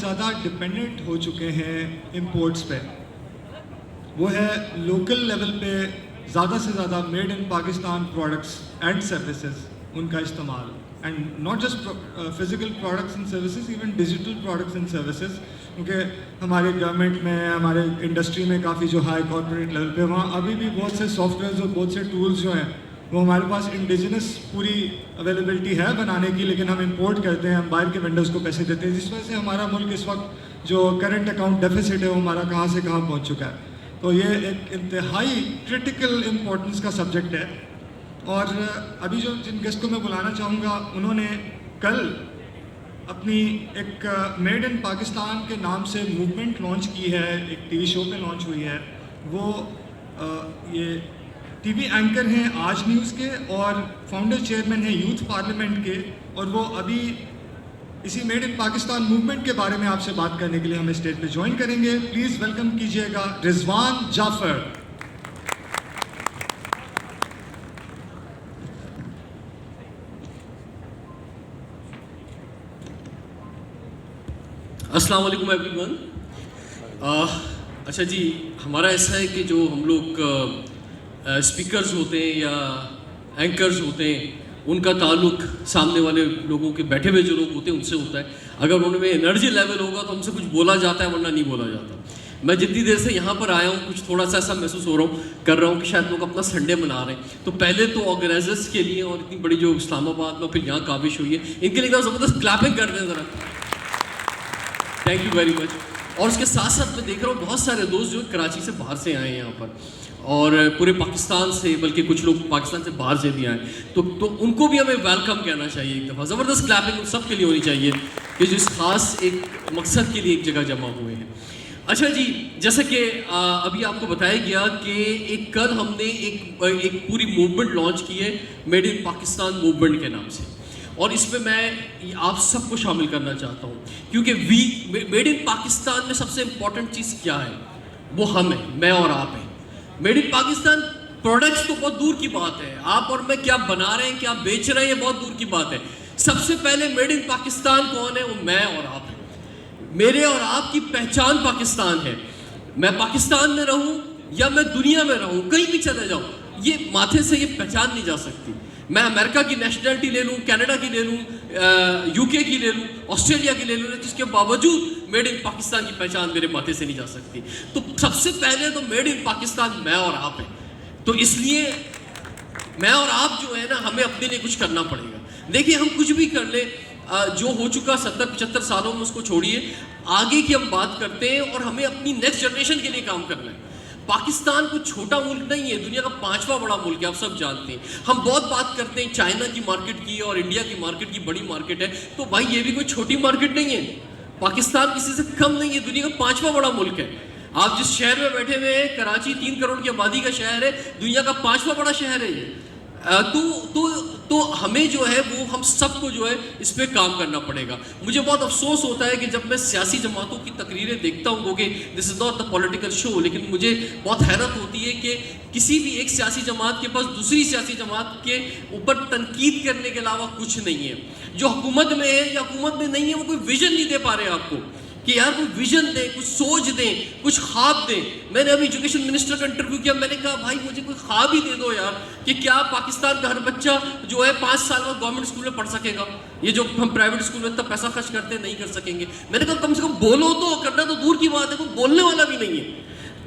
بہت زیادہ ڈپینڈنٹ ہو چکے ہیں امپورٹس پہ، وہ ہے لوکل لیول پہ زیادہ سے زیادہ made in Pakistan products and services ان کا استعمال، and not just physical products and services, even digital products and services, کیونکہ ہمارے گورنمنٹ میں ہمارے انڈسٹری میں کافی جو ہائی کارپوریٹ لیول پہ وہاں ابھی بھی بہت سے سافٹ ویئرز اور بہت سے ٹولز جو ہیں وہ ہمارے پاس انڈیجنس پوری اویلیبلٹی ہے بنانے کی، لیکن ہم امپورٹ کرتے ہیں، ہم باہر کے وینڈرز کو پیسے دیتے ہیں، جس وجہ سے ہمارا ملک اس وقت جو کرنٹ اکاؤنٹ ڈیفیسٹ ہے وہ ہمارا کہاں سے کہاں پہنچ چکا ہے. تو یہ ایک انتہائی کرٹیکل امپورٹنس کا سبجیکٹ ہے. اور ابھی جو جن گیسٹ کو میں بلانا چاہوں گا انہوں نے کل اپنی ایک میڈ ان پاکستان کے نام سے موومنٹ لانچ کی ہے، ایک ٹی وی شو پہ لانچ ہوئی ہے. وہ یہ ٹی وی اینکر ہیں آج نیوز کے اور فاؤنڈر چیئرمین ہیں یوتھ پارلیمنٹ کے، اور وہ ابھی اسی میڈ ان پاکستان موومنٹ کے بارے میں آپ سے بات کرنے کے لیے ہمیں اسٹیج پہ جوائن کریں گے. پلیز ویلکم کیجیے گا رضوان جعفر. السلام علیکم ایوری ون. اچھا جی، ہمارا ایسا ہے کہ جو ہم لوگ اسپیکرز ہوتے ہیں یا اینکرز ہوتے ہیں ان کا تعلق سامنے والے لوگوں کے بیٹھے ہوئے جو لوگ ہوتے ہیں ان سے ہوتا ہے. اگر ان میں انرجی لیول ہوگا تو ہم سے کچھ بولا جاتا ہے، ورنہ نہیں بولا جاتا. میں جتنی دیر سے یہاں پر آیا ہوں کچھ تھوڑا سا ایسا محسوس کر رہا ہوں کہ شاید لوگ اپنا سنڈے منا رہے ہیں. تو پہلے تو آرگنائزرس کے لیے اور اتنی بڑی جو اسلام آباد میں پھر یہاں کاوش ہوئی ہے ان کے لیے زبردست کلیپنگ کر دیں ذرا. تھینک یو ویری مچ. اور اس کے ساتھ ساتھ میں دیکھ رہا ہوں بہت سارے دوست جو کراچی سے باہر سے آئے ہیں یہاں پر، اور پورے پاکستان سے، بلکہ کچھ لوگ پاکستان سے باہر سے بھی آئے. تو ان کو بھی ہمیں ویلکم کہنا چاہیے ایک دفعہ. زبردست کلیپنگ سب کے لیے ہونی چاہیے کہ جو اس خاص ایک مقصد کے لیے ایک جگہ جمع ہوئے ہیں. اچھا جی، جیسا کہ ابھی آپ کو بتایا گیا کہ ایک کل ہم نے ایک پوری موومنٹ لانچ کی ہے میڈ ان پاکستان موومنٹ کے نام سے، اور اس میں آپ سب کو شامل کرنا چاہتا ہوں، کیونکہ میڈ ان پاکستان میں سب سے امپورٹنٹ چیز کیا ہے؟ وہ ہم ہیں، میں اور آپ ہیں. میڈ ان پاکستان پروڈکٹس تو بہت دور کی بات ہے، آپ اور میں کیا بنا رہے ہیں، کیا بیچ رہے ہیں، یہ بہت دور کی بات ہے. سب سے پہلے میڈ ان پاکستان کون ہے؟ وہ میں اور آپ ہیں. میرے اور آپ کی پہچان پاکستان ہے. میں پاکستان میں رہوں یا میں دنیا میں رہوں، کہیں بھی چلے جاؤں، یہ ماتھے سے یہ پہچان نہیں جا سکتی. میں امریکہ کی نیشنلٹی لے لوں، کینیڈا کی لے لوں، یو کے کی لے لوں، آسٹریلیا کی لے لوں، جس کے باوجود میڈ ان پاکستان کی پہچان میرے ماتھے سے نہیں جا سکتی. تو سب سے پہلے تو میڈ ان پاکستان میں اور آپ ہیں. تو اس لیے میں اور آپ جو ہے نا، ہمیں اپنے لیے کچھ کرنا پڑے گا. دیکھیے، ہم کچھ بھی کر لیں، جو ہو چکا 70-75 سالوں میں اس کو چھوڑیے، آگے کی ہم بات کرتے ہیں اور ہمیں اپنی نیکسٹ جنریشن کے لیے کام کرنا ہے. پاکستان کوئی چھوٹا ملک نہیں ہے، دنیا کا 5واں بڑا ملک ہے، آپ سب جانتے ہیں. ہم بہت بات کرتے ہیں چائنا کی مارکیٹ کی اور انڈیا کی مارکیٹ کی، بڑی مارکیٹ ہے. تو بھائی یہ بھی کوئی چھوٹی مارکیٹ نہیں ہے. پاکستان کسی سے کم نہیں ہے، دنیا کا 5واں بڑا ملک ہے. آپ جس شہر میں بیٹھے ہوئے ہیں، کراچی 3 کروڑ کی آبادی کا شہر ہے، دنیا کا 5واں بڑا شہر ہے یہ. تو ہمیں جو ہے وہ ہم سب کو جو ہے اس پہ کام کرنا پڑے گا. مجھے بہت افسوس ہوتا ہے کہ جب میں سیاسی جماعتوں کی تقریریں دیکھتا ہوں، کہ دس از ناٹ دا پولیٹیکل شو، لیکن مجھے بہت حیرت ہوتی ہے کہ کسی بھی ایک سیاسی جماعت کے پاس دوسری سیاسی جماعت کے اوپر تنقید کرنے کے علاوہ کچھ نہیں ہے. جو حکومت میں ہے یا حکومت میں نہیں ہے، وہ کوئی ویژن نہیں دے پا رہے آپ کو کہ یار کوئی ویژن دیں، کچھ سوچ دیں، کچھ خواب دیں. میں نے ابھی ایجوکیشن منسٹر کا انٹرویو کیا، میں نے کہا بھائی مجھے کوئی خواب ہی دے دو یار، کہ کیا پاکستان کا ہر بچہ جو ہے 5 سال بعد گورنمنٹ اسکول میں پڑھ سکے گا. یہ جو ہم پرائیویٹ اسکول میں اتنا پیسہ خرچ کرتے ہیں نہیں کر سکیں گے. میں نے کہا کم سے کم بولو تو، کرنا تو دور کی بات ہے، کوئی بولنے والا بھی نہیں ہے.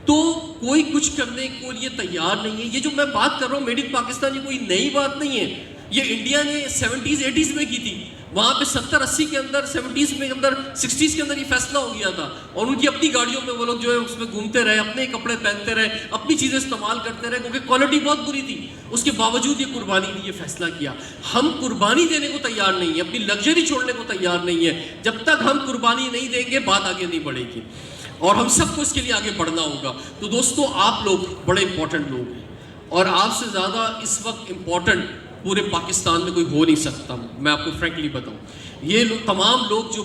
تو کوئی کچھ کرنے کو لیے تیار نہیں ہے. یہ جو میں بات کر رہا ہوں میڈ ان پاکستان، یہ کوئی نئی بات نہیں ہے. یہ انڈیا نے 70s-80s میں کی تھی. وہاں پہ 70-80 کے اندر، 70s میں اندر، 60s کے اندر یہ فیصلہ ہو گیا تھا. اور ان کی اپنی گاڑیوں میں وہ لوگ جو ہے اس میں گھومتے رہے، اپنے کپڑے پہنتے رہے، اپنی چیزیں استعمال کرتے رہے، کیونکہ کوالٹی بہت بری تھی. اس کے باوجود یہ قربانی دی، یہ فیصلہ کیا. ہم قربانی دینے کو تیار نہیں ہیں، اپنی لگژری چھوڑنے کو تیار نہیں ہے. جب تک ہم قربانی نہیں دیں گے بات آگے نہیں بڑھے گی، اور ہم سب کو اس کے لیے آگے بڑھنا ہوگا. تو دوستو، آپ لوگ بڑے امپورٹنٹ لوگ ہیں، اور آپ سے زیادہ اس وقت امپورٹنٹ پورے پاکستان میں کوئی ہو نہیں سکتا. میں آپ کو فرینکلی بتاؤں، یہ لوگ تمام لوگ جو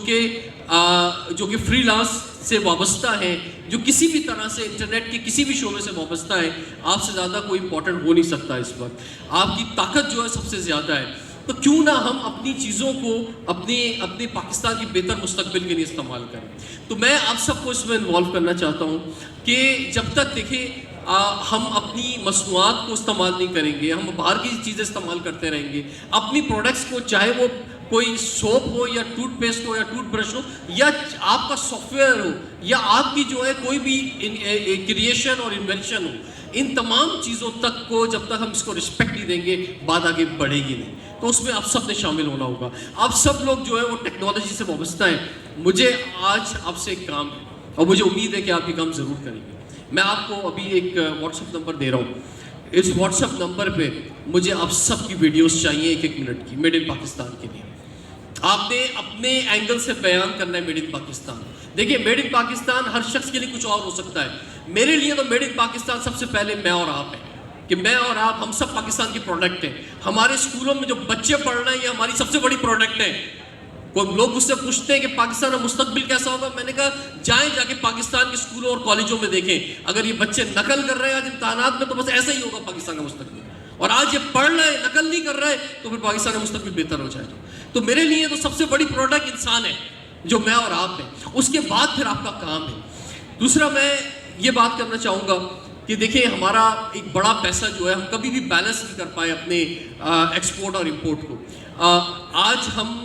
کہ فری لانس سے وابستہ ہیں، جو کسی بھی طرح سے انٹرنیٹ کے کسی بھی شعبے سے وابستہ ہیں، آپ سے زیادہ کوئی امپورٹنٹ ہو نہیں سکتا اس وقت. آپ کی طاقت جو ہے سب سے زیادہ ہے. تو کیوں نہ ہم اپنی چیزوں کو اپنے پاکستان کی بہتر مستقبل کے لیے استعمال کریں. تو میں آپ سب کو اس میں انوالو کرنا چاہتا ہوں کہ جب تک دیکھیں ہم اپنی مصنوعات کو استعمال نہیں کریں گے, ہم باہر کی چیزیں استعمال کرتے رہیں گے, اپنی پروڈکٹس کو, چاہے وہ کوئی سوپ ہو یا ٹوتھ پیسٹ ہو یا ٹوتھ برش ہو یا آپ کا سافٹ ویئر ہو یا آپ کی جو ہے کوئی بھی کریشن اور انوینشن ہو, ان تمام چیزوں تک کو جب تک ہم اس کو رسپیکٹ نہیں دیں گے بات آگے بڑھے گی نہیں. تو اس میں آپ سب نے شامل ہونا ہوگا. آپ سب لوگ جو ہے وہ ٹیکنالوجی سے وابستہ ہیں. مجھے آج آپ سے ایک کام ہے اور مجھے امید ہے کہ آپ یہ کام ضرور کریں گے. میں آپ کو ابھی ایک واٹس ایپ نمبر دے رہا ہوں. اس واٹس ایپ نمبر پہ مجھے آپ سب کی ویڈیوز چاہیے 1-1 منٹ کی, میڈ ان پاکستان کے لیے. آپ نے اپنے اینگل سے بیان کرنا ہے میڈ ان پاکستان. دیکھیے میڈ ان پاکستان ہر شخص کے لیے کچھ اور ہو سکتا ہے. میرے لیے تو میڈ ان پاکستان سب سے پہلے میں اور آپ ہیں, کہ میں اور آپ ہم سب پاکستان کی پروڈکٹ ہیں. ہمارے اسکولوں میں جو بچے پڑھ رہے ہیں یہ ہماری سب سے بڑی پروڈکٹ ہے. کوئی لوگ مجھ سے پوچھتے ہیں کہ پاکستان کا مستقبل کیسا ہوگا. میں نے کہا جائیں جا کے پاکستان کے اسکولوں اور کالجوں میں دیکھیں, اگر یہ بچے نقل کر رہے ہیں آج امتحانات میں تو بس ایسا ہی ہوگا پاکستان کا مستقبل. اور آج یہ پڑھ رہے ہیں, نقل نہیں کر رہے, تو پھر پاکستان کا مستقبل بہتر ہو جائے گا. تو میرے لیے تو سب سے بڑی پروڈکٹ انسان ہے جو میں اور آپ ہیں. اس کے بعد پھر آپ کا کام ہے. دوسرا میں یہ بات کرنا چاہوں گا کہ دیکھیں ہمارا ایک بڑا پیسہ جو ہے ہم کبھی بھی بیلنس نہیں کر پائے اپنے ایکسپورٹ اور امپورٹ کو. آج ہم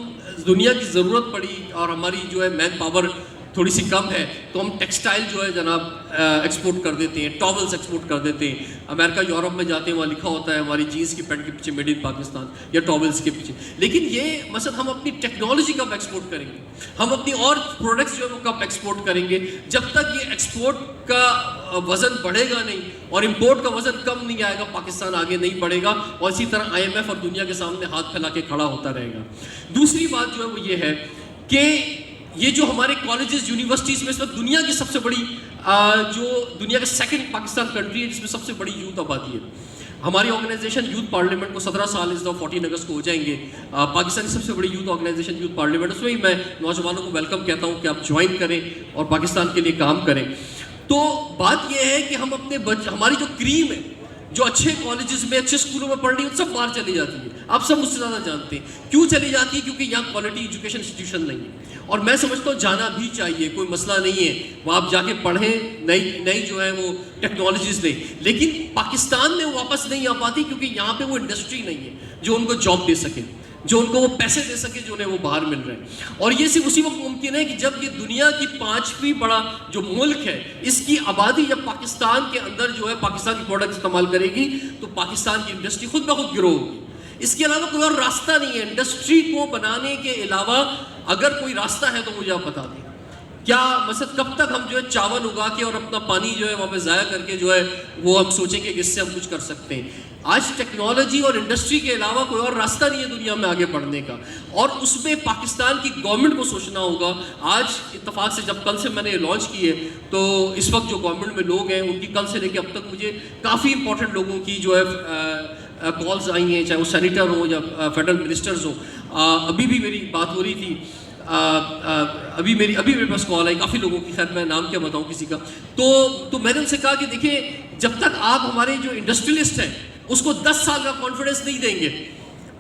دنیا کی ضرورت پڑی اور ہماری جو ہے مین پاور تھوڑی سی کم ہے تو ہم ٹیکسٹائل جو ہے جناب ایکسپورٹ کر دیتے ہیں, ٹاولز ایکسپورٹ کر دیتے ہیں. امریکہ یورپ میں جاتے ہیں وہاں لکھا ہوتا ہے ہماری جینس کی پینٹ کے پیچھے میڈ ان پاکستان یا ٹاولز کے پیچھے. لیکن یہ مثلا ہم اپنی ٹیکنالوجی کب ایکسپورٹ کریں گے, ہم اپنی اور پروڈکٹس جو ہے وہ کب ایکسپورٹ کریں گے, جب تک یہ ایکسپورٹ کا وزن بڑھے گا نہیں اور امپورٹ کا وزن کم نہیں آئے گا پاکستان آگے نہیں بڑھے گا. اور اسی طرح IMF اور دنیا کے سامنے ہاتھ پھیلا کے کھڑا ہوتا رہے گا. دوسری بات جو ہے وہ یہ ہے کہ یہ جو ہمارے کالجز یونیورسٹیز میں اس وقت دنیا کی سب سے بڑی جو دنیا کا سیکنڈ پاکستان کنٹری ہے جس میں سب سے بڑی یوتھ آبادی ہے. ہماری آرگنائزیشن یوتھ پارلیمنٹ کو 17 سال اس دفعہ 14 اگست کو ہو جائیں گے. پاکستان کی سب سے بڑی یوتھ آرگنائزیشن یوتھ پارلیمنٹ, اس میں ہی میں نوجوانوں کو ویلکم کہتا ہوں کہ آپ جوائن کریں اور پاکستان کے لیے کام کریں. تو بات یہ ہے کہ ہم اپنے ہماری جو کریم ہے جو اچھے کالجز میں اچھے اسکولوں میں پڑھ رہی ہیں سب باہر چلی جاتی ہے. آپ سب مجھ سے زیادہ جانتے ہیں کیوں چلی جاتی ہے, کیونکہ یہاں کوالٹی ایجوکیشن انسٹیٹیوشن نہیں ہے. اور میں سمجھتا ہوں جانا بھی چاہیے, کوئی مسئلہ نہیں ہے, وہ آپ جا کے پڑھیں, نئی جو ہے وہ ٹیکنالوجیز لیں. لیکن پاکستان میں واپس نہیں آ پاتی کیونکہ یہاں پہ وہ انڈسٹری نہیں ہے جو ان کو جاب دے سکے, جو ان کو وہ پیسے دے سکے جو انہیں وہ باہر مل رہے ہیں. اور یہ صرف اسی وقت ممکن ہے کہ جب یہ دنیا کی 5ویں بڑا جو ملک ہے اس کی آبادی جب پاکستان کے اندر جو ہے پاکستان کی پروڈکٹ استعمال کرے گی تو پاکستان کی انڈسٹری خود بخود گرو ہوگی. اس کے علاوہ کوئی اور راستہ نہیں ہے. انڈسٹری کو بنانے کے علاوہ اگر کوئی راستہ ہے تو مجھے آپ بتا دیں. کیا مثلا کب تک ہم جو ہے چاول اگا کے اور اپنا پانی جو ہے وہاں پہ ضائع کر کے جو ہے وہ ہم سوچیں گے کہ اس سے ہم کچھ کر سکتے ہیں. آج ٹیکنالوجی اور انڈسٹری کے علاوہ کوئی اور راستہ نہیں ہے دنیا میں آگے بڑھنے کا, اور اس میں پاکستان کی گورنمنٹ کو سوچنا ہوگا. آج اتفاق سے جب کل سے میں نے لانچ کی ہے تو اس وقت جو گورنمنٹ میں لوگ ہیں ان کی کل سے لے کے اب تک مجھے کافی امپورٹنٹ لوگوں کی جو ہے کالز آئی ہیں, چاہے وہ سینیٹر ہوں یا فیڈرل منسٹرز ہوں. ابھی بھی میری بات ہو رہی تھی, ابھی میرے پاس کال آئی کافی لوگوں کی, خیر میں نام کیا بتاؤں کسی کا. تو میں نے ان سے کہا کہ دیکھیں جب تک آپ ہمارے جو انڈسٹریلسٹ ہیں اس کو 10 سال کا کانفیڈنس نہیں دیں گے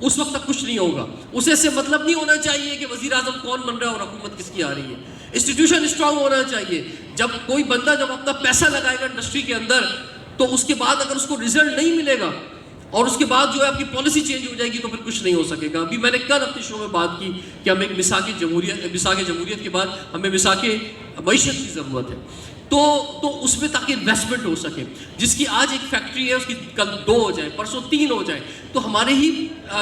اس وقت تک کچھ نہیں ہوگا. اسے سے مطلب نہیں ہونا چاہیے کہ وزیر اعظم کون بن رہا ہے اور حکومت کس کی آ رہی ہے. انسٹیٹیوشن اسٹرانگ ہونا چاہیے. جب کوئی بندہ جب اپنا پیسہ لگائے گا انڈسٹری کے اندر تو اس کے بعد اگر اس کو رزلٹ نہیں ملے گا اور اس کے بعد جو ہے آپ کی پالیسی چینج ہو جائے گی تو پھر کچھ نہیں ہو سکے گا. ابھی میں نے کل اپنے شو میں بات کی کہ ہم ایک مساق جمہوریت کے بعد ہمیں مساق معیشت کی ضرورت ہے. تو اس میں تاکہ انویسٹمنٹ ہو سکے, جس کی آج ایک فیکٹری ہے اس کی کل 2 ہو جائے, پرسوں 3 ہو جائے, تو ہمارے ہی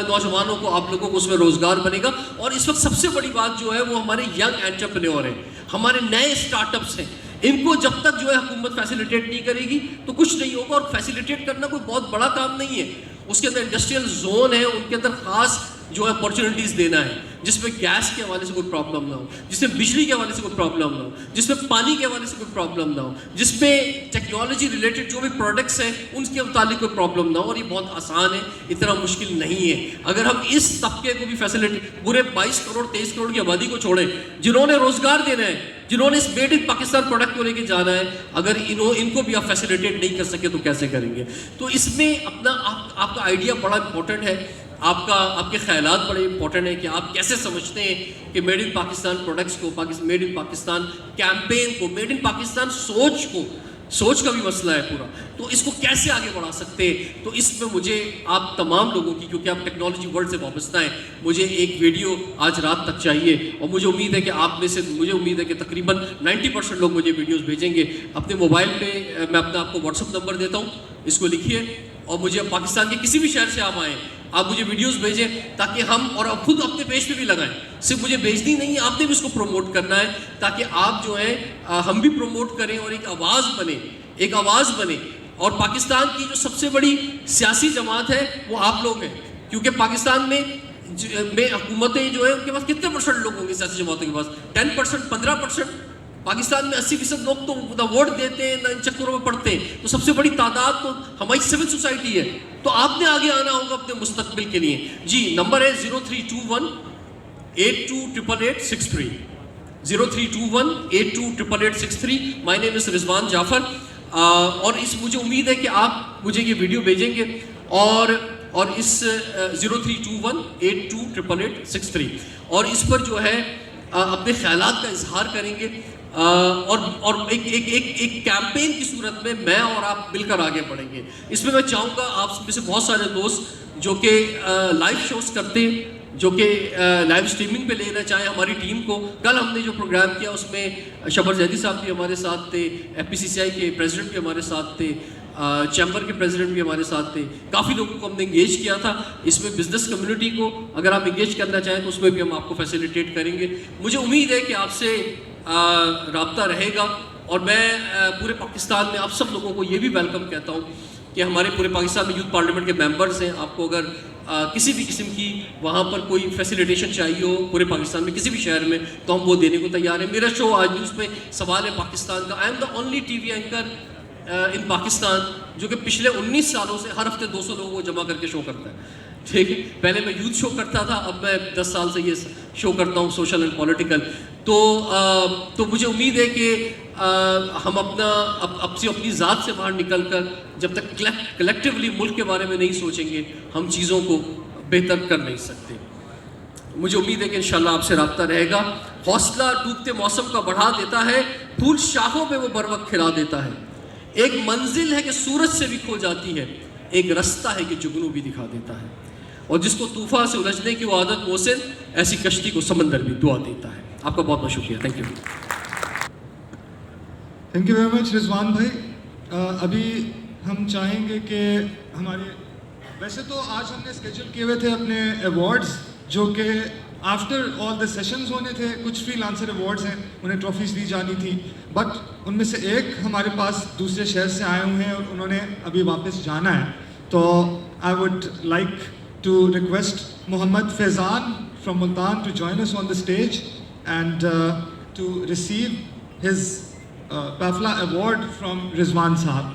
نوجوانوں کو آپ لوگوں کو اس میں روزگار بنے گا. اور اس وقت سب سے بڑی بات جو ہے وہ ہمارے ینگ انٹرپرینور ہیں, ہمارے نئے اسٹارٹ اپس ہیں. ان کو جب تک جو ہے حکومت فیسیلیٹیٹ نہیں کرے گی تو کچھ نہیں ہوگا. اور فیسیلیٹیٹ کرنا کوئی بہت بڑا کام نہیں ہے, اس کے اندر انڈسٹریل زون ہے, ان کے اندر خاص جو ہے اپارچونیٹیز دینا ہے جس میں گیس کے حوالے سے کوئی پرابلم نہ ہو, جس میں بجلی کے حوالے سے کوئی پرابلم نہ ہو, جس میں پانی کے حوالے سے کوئی پرابلم نہ ہو, جس میں ٹیکنالوجی ریلیٹڈ جو بھی پروڈکٹس ہیں ان کے متعلق کوئی پرابلم نہ ہو. اور یہ بہت آسان ہے, اتنا مشکل نہیں ہے. اگر ہم اس طبقے کو بھی فیسیلیٹی, پورے 22 کروڑ 23 کروڑ کی آبادی کو چھوڑیں جنہوں نے روزگار دینا ہے, جنہوں نے اس میڈ ان پاکستان پروڈکٹ کو لے کے جانا ہے, اگر ان کو بھی آپ فیسیلیٹیٹ نہیں کر سکے تو کیسے کریں گے. تو اس میں اپنا آپ کا آئیڈیا بڑا امپورٹنٹ ہے. آپ کے خیالات بڑے امپورٹنٹ ہیں کہ آپ کیسے سمجھتے ہیں کہ میڈ ان پاکستان پروڈکٹس کو، میڈ ان پاکستان کیمپین کو، میڈ ان پاکستان سوچ کا بھی مسئلہ ہے پورا، تو اس کو کیسے آگے بڑھا سکتے ہیں. تو اس میں مجھے آپ تمام لوگوں کی، کیونکہ آپ ٹیکنالوجی ورلڈ سے وابستہ ہیں، مجھے ایک ویڈیو آج رات تک چاہیے، اور مجھے امید ہے کہ آپ میں سے، مجھے امید ہے کہ تقریباً 90% لوگ مجھے ویڈیوز بھیجیں گے. اپنے موبائل پہ میں اپنا آپ کو واٹس ایپ نمبر دیتا ہوں، اس کو لکھیے، اور مجھے پاکستان کے کسی بھی شہر سے آپ آئیں، آپ مجھے ویڈیوز بھیجیں تاکہ ہم، اور آپ خود اپنے پیج پہ بھی لگائیں. صرف مجھے بھیجنی نہیں ہے، آپ نے بھی اس کو پروموٹ کرنا ہے، تاکہ آپ جو ہیں ہم بھی پروموٹ کریں اور ایک آواز بنے. اور پاکستان کی جو سب سے بڑی سیاسی جماعت ہے وہ آپ لوگ ہیں، کیونکہ پاکستان میں حکومتیں جو ہیں ان کے پاس کتنے پرسنٹ لوگ ہوں گے سیاسی جماعتوں کے پاس؟ 10%، 15%. پاکستان میں 80% لوگ تو نہ ووٹ دیتے ہیں، نہ ان چکروں میں پڑتے ہیں. تو سب سے بڑی تعداد تو ہماری سول سوسائٹی ہے. تو آپ نے آگے آنا ہوگا اپنے مستقبل کے لیے. جی نمبر ہے 0321828863. 0321828863. مائی نیم از رضوان جعفر. اور مجھے امید ہے کہ آپ مجھے یہ ویڈیو بھیجیں گے، اور اس 0321828863 اور اس پر جو ہے اپنے خیالات کا اظہار کریں گے، اور ایک کیمپین کی صورت میں اور آپ مل کر آگے بڑھیں گے. اس میں چاہوں گا آپ میں سے بہت سارے دوست جو کہ لائیو شوز کرتے ہیں، جو کہ لائیو اسٹریمنگ پہ لینا چاہیں ہماری ٹیم کو. کل ہم نے جو پروگرام کیا اس میں شبر زیدی صاحب بھی ہمارے ساتھ تھے، FPCCI کے پریزیڈنٹ بھی ہمارے ساتھ تھے، چیمبر کے پریزیڈنٹ بھی ہمارے ساتھ تھے. کافی لوگوں کو ہم نے انگیج کیا تھا. اس میں بزنس کمیونٹی کو اگر آپ انگیج کرنا چاہیں تو اس میں بھی ہم آپ کو فیسیلیٹیٹ کریں گے. مجھے امید ہے کہ آپ سے رابطہ رہے گا، اور میں پورے پاکستان میں آپ سب لوگوں کو یہ بھی ویلکم کہتا ہوں کہ ہمارے پورے پاکستان میں یوتھ پارلیمنٹ کے ممبرز ہیں. آپ کو اگر کسی بھی قسم کی وہاں پر کوئی فیسیلیٹیشن چاہیے ہو پورے پاکستان میں کسی بھی شہر میں، تو ہم وہ دینے کو تیار ہیں. میرا شو آج نیوز میں سوال ہے پاکستان کا. I am the only TV anchor in Pakistan جو کہ پچھلے 19 سالوں سے ہر ہفتے 200 لوگوں کو جمع کر کے شو کرتا ہے. ٹھیک ہے، پہلے میں یوتھ شو کرتا تھا، اب میں 10 سال سے یہ شو کرتا ہوں، سوشل اینڈ پولیٹیکل. تو مجھے امید ہے کہ ہم اپنی ذات سے باہر نکل کر جب تک کلیکٹیولی ملک کے بارے میں نہیں سوچیں گے، ہم چیزوں کو بہتر کر نہیں سکتے. مجھے امید ہے کہ انشاءاللہ آپ سے رابطہ رہے گا. حوصلہ ڈوبتے موسم کا بڑھا دیتا ہے، پھول شاخوں پہ وہ بر وقت کھلا دیتا ہے. ایک منزل ہے کہ سورج سے بھی کھو جاتی ہے، ایک رستہ ہے کہ جگنو بھی دکھا دیتا ہے، اور جس کو طوفان سے الجھنے کی وہ عادت محسن، ایسی کشتی کو سمندر بھی دعا دیتا ہے. آپ کا بہت بہت شکریہ. Thank you. Thank you very much Rizwan بھائی. ابھی ہم چاہیں گے کہ ہمارے، ویسے تو آج ہم نے اسکیجول کیے ہوئے تھے اپنے ایوارڈز جو کہ آفٹر آل دا سیشنز ہونے تھے. کچھ فری لانسر ایوارڈز ہیں، انہیں ٹرافیز دی جانی تھی، بٹ ان میں سے ایک ہمارے پاس دوسرے شہر سے آئے ہوئے ہیں اور انہوں نے ابھی واپس جانا ہے. تو I would like to request Muhammad Faizan from Multan to join us on the stage and to receive his پیفلا ایوارڈ فرام رضوان صاحب.